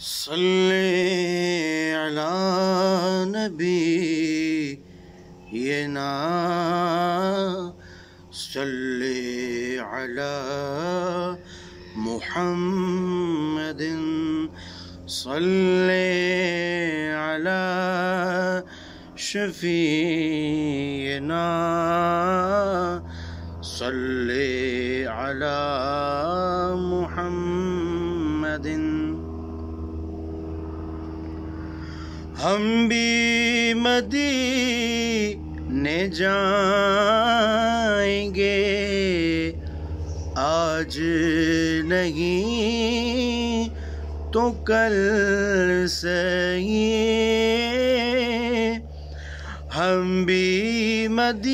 صلی علی نبینا صلی علی محمد صلی علی شفیعنا صلی علی محمد۔ ہم بھی مدینے جائیں گے آج نہیں تو کل صحیح، ہم بھی مدینے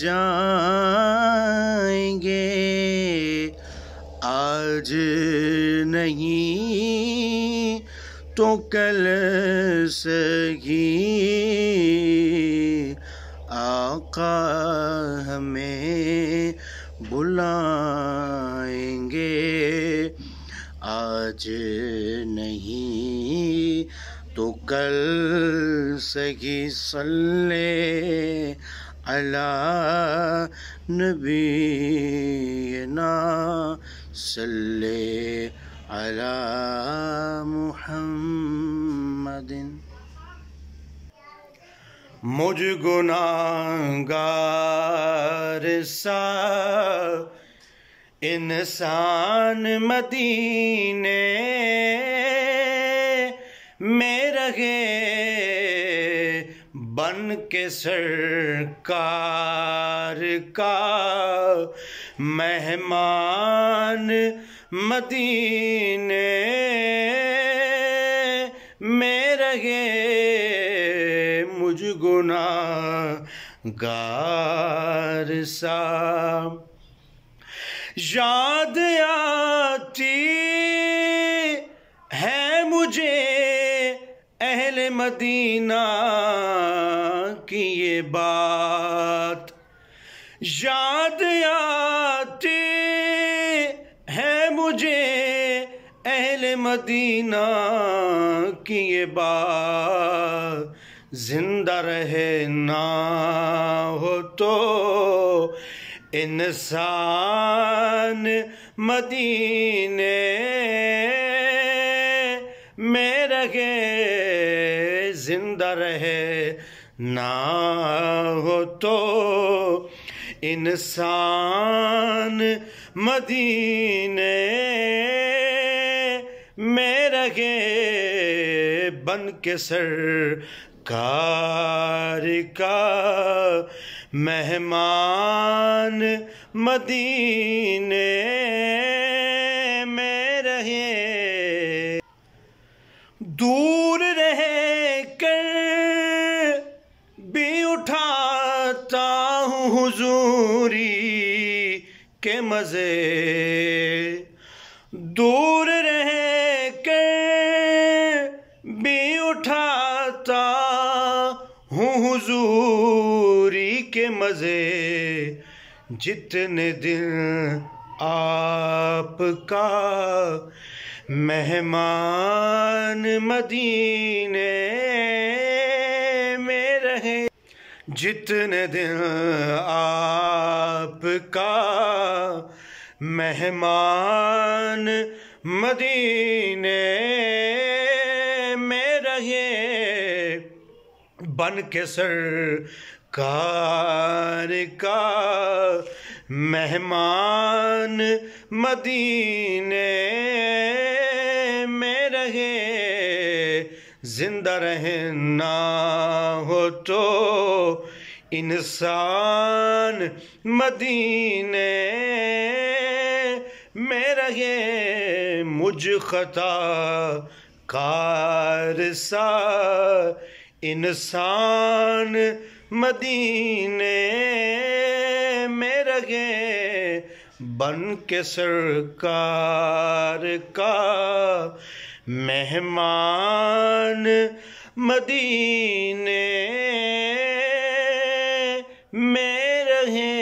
جائیں گے آج نہیں تو کل صحیح، آقا ہمیں بلائیں گے آج نہیں تو کل صحیح۔ صلی علی نبینا صلی علی محمد۔ مجھ گناہگار سا انسان مدینے میں رہے بن کے سرکار کا مہمان، مدینے میں رہے مجھ گناہگار سا۔ یاد آتی ہے مجھے اہل مدینہ کی یہ بات، یاد آتی ہے مجھے اہل مدینہ کی یہ بات، زندہ رہنا ہو تو انسان مدینے میں رہے، زندہ رہے نہ ہو تو انسان مدینے میں رہے بن کے سرکار کا مہمان، مدینے میں رہے۔ دور رہ کر بھی اٹھاتا ہوں حضوری کے مزے، دور رہ کر بھی اٹھاتا ہوں حضوری کے مزے، جتنے دن آپ کا مہمان مدینے میں رہے، جتنے دن آپ کا مہمان مدینے میں رہے بن کے سرکار کا مہمان مدینے میں رہے، زندہ رہنا ہو تو انسان مدینے میں رہے، مجھ خطا کار سا انسان مدینے میں رہے بن کے سرکار کا مہمان مدینے میں رہے۔